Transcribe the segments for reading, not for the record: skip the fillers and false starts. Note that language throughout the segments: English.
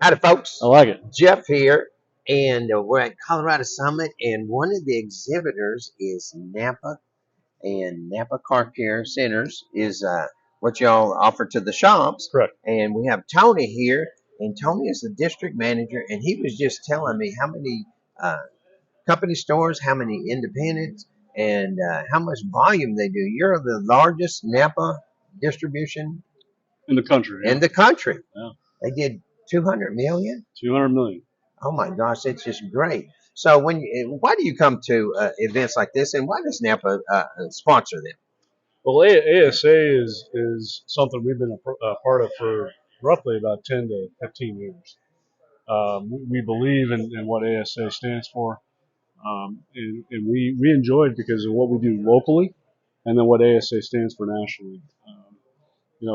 Howdy, folks. I like it. Jeff here, and we're at Colorado Summit, and one of the exhibitors is Napa, and Napa Car Care Centers is what y'all offer to the shops. Correct. And we have Tony here, and Tony is the district manager, and he was just telling me how many company stores, how many independents, and how much volume they do. You're the largest Napa distribution In the country. in the country. Yeah. They did 200 million. 200 million. Oh my gosh, it's just great. So why do you come to events like this, and why does Napa sponsor them? Well, ASA is something we've been a part of for roughly about 10 to 15 years. We believe in what ASA stands for, and we enjoy it because of what we do locally, and then what ASA stands for nationally.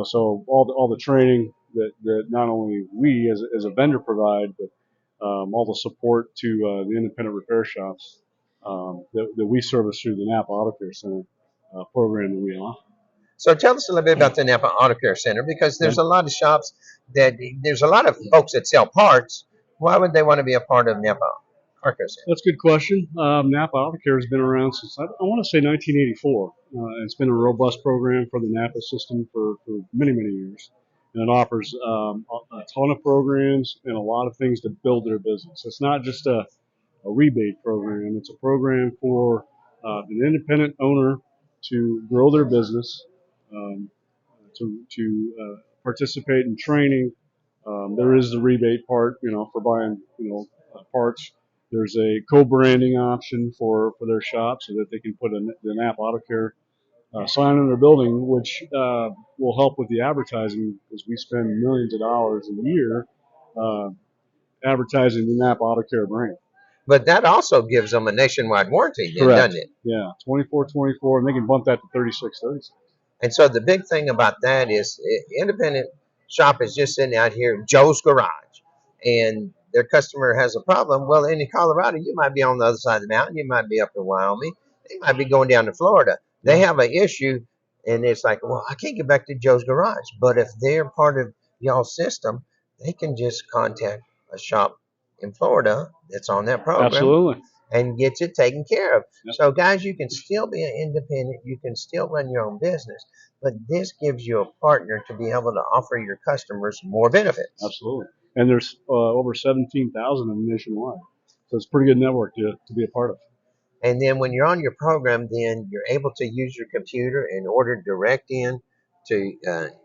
So all the training that not only we as a vendor provide, but all the support to the independent repair shops that we service through the Napa Auto Care Center program that we offer. So tell us a little bit about the Napa Auto Care Center, because there's a lot of shops there's a lot of folks that sell parts. Why would they want to be a part of Napa Auto Care Center? That's a good question. Napa Auto Care has been around since I want to say 1984. It's been a robust program for the Napa system for many, many years. And it offers a ton of programs and a lot of things to build their business. It's not just a rebate program. It's a program for an independent owner to grow their business, to participate in training. There is the rebate part, for buying, parts. There's a co-branding option for their shop so that they can put the Napa Auto Care sign on their building, which will help with the advertising, because we spend millions of dollars a year advertising the Napa Auto Care brand. But that also gives them a nationwide warranty, then, Correct. doesn't it? Yeah, 24/24, and they can bump that to 36/36. And so the big thing about that is independent shop is just sitting out here, Joe's Garage, and their customer has a problem. Well, in Colorado, you might be on the other side of the mountain. You might be up in Wyoming. They might be going down to Florida. They have an issue, and it's like, well, I can't get back to Joe's Garage. But if they're part of y'all's system, they can just contact a shop in Florida that's on that program. Absolutely. And gets it taken care of. Yep. So, guys, you can still be an independent. You can still run your own business. But this gives you a partner to be able to offer your customers more benefits. Absolutely. And there's over 17,000 of them nationwide. So it's a pretty good network to be a part of. And then when you're on your program, then you're able to use your computer and order direct in to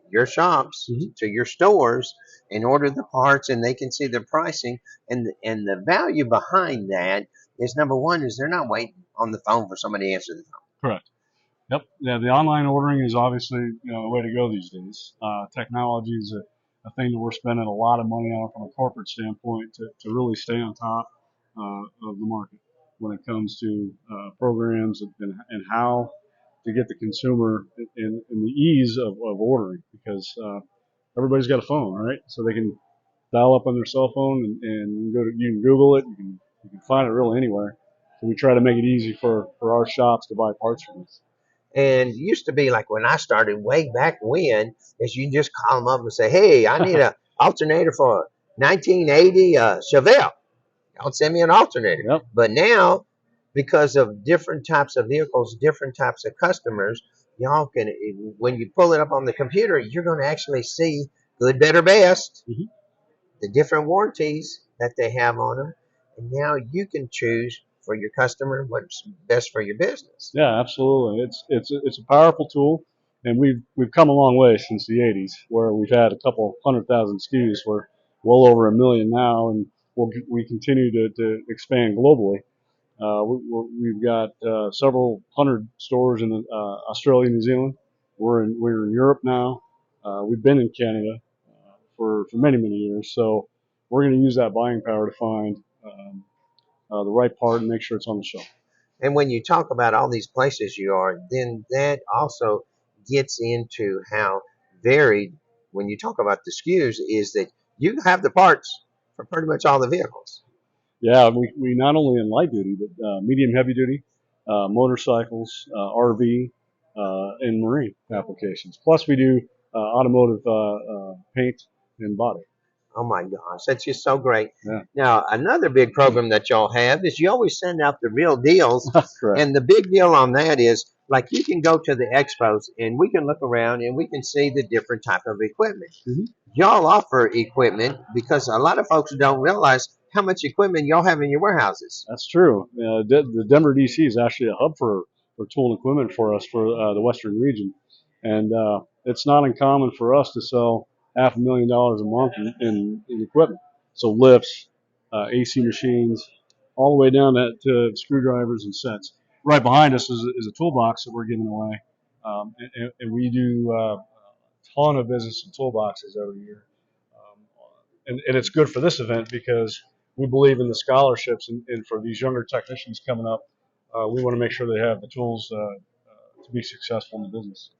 your shops, to your stores, and order the parts, and they can see the pricing. And the value behind that is, number one, is they're not waiting on the phone for somebody to answer the phone. Correct. Yep. Yeah, the online ordering is obviously the way to go these days. Technology is a thing that we're spending a lot of money on from a corporate standpoint to really stay on top of the market when it comes to programs and how to get the consumer in the ease of ordering, because everybody's got a phone, right? So they can dial up on their cell phone and you can Google it. You can find it really anywhere. So we try to make it easy for our shops to buy parts from us. And it used to be like when I started way back when, is you just call them up and say, hey, I need an alternator for a 1980 Chevelle. Y'all send me an alternator. Yep. But now, because of different types of vehicles, different types of customers, y'all can, when you pull it up on the computer, you're going to actually see good, better, best, the different warranties that they have on them. And now you can choose for your customer what's best for your business. Yeah, absolutely. It's a powerful tool, and we've come a long way since the 80s, where we've had a couple 100,000 SKUs. We're well over 1 million now, and we continue to expand globally. We've got several hundred stores in Australia and New Zealand. We're in Europe now. We've been in Canada for many, many years. So we're going to use that buying power to find the right part and make sure it's on the shelf. And when you talk about all these places you are, then that also gets into how varied, when you talk about the SKUs, is that you have the parts for pretty much all the vehicles. Yeah, we not only in light duty, but medium heavy duty, motorcycles, RV, and marine applications. Plus we do automotive paint and body. Oh my gosh, that's just so great. Yeah, Now, another big program that y'all have is you always send out the real deals. that's correct. And the big deal on that is like you can go to the expos and we can look around and we can see the different type of equipment. Hmm. Y'all offer equipment because a lot of folks don't realize how much equipment y'all have in your warehouses. That's true. The Denver DC is actually a hub for tool and equipment for us for the Western region, and it's not uncommon for us to sell $500,000 a month in equipment. So lifts, AC machines, all the way down to screwdrivers and sets. Right behind us is a toolbox that we're giving away, and we do a ton of business in toolboxes every year. Um, and it's good for this event because we believe in the scholarships, and for these younger technicians coming up, we want to make sure they have the tools to be successful in the business.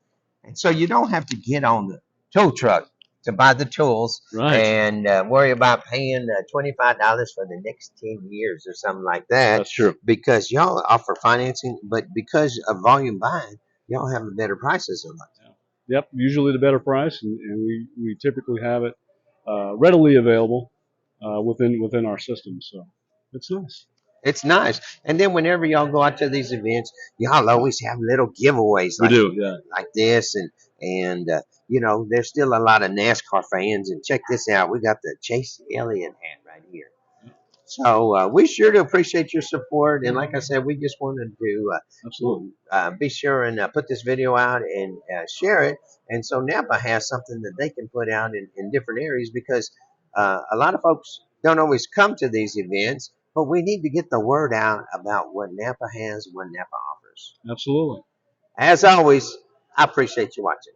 And so you don't have to get on the tow truck to buy the tools Right. and worry about paying $25 for the next 10 years or something like that. That's true. Because y'all offer financing, but because of volume buying, y'all have a better prices a lot. Yep, usually the better price, and we typically have it readily available within our system. So it's nice. It's nice. And then whenever y'all go out to these events, y'all always have little giveaways We like do, yeah. like this, and you know, there's still a lot of NASCAR fans. And check this out, we got the Chase Elliott hat right here. So we sure do appreciate your support. And like I said, we just wanted to Absolutely. be sure and put this video out and share it. And so Napa has something that they can put out in different areas because a lot of folks don't always come to these events, but we need to get the word out about what Napa has, what Napa offers. Absolutely. As always, I appreciate you watching.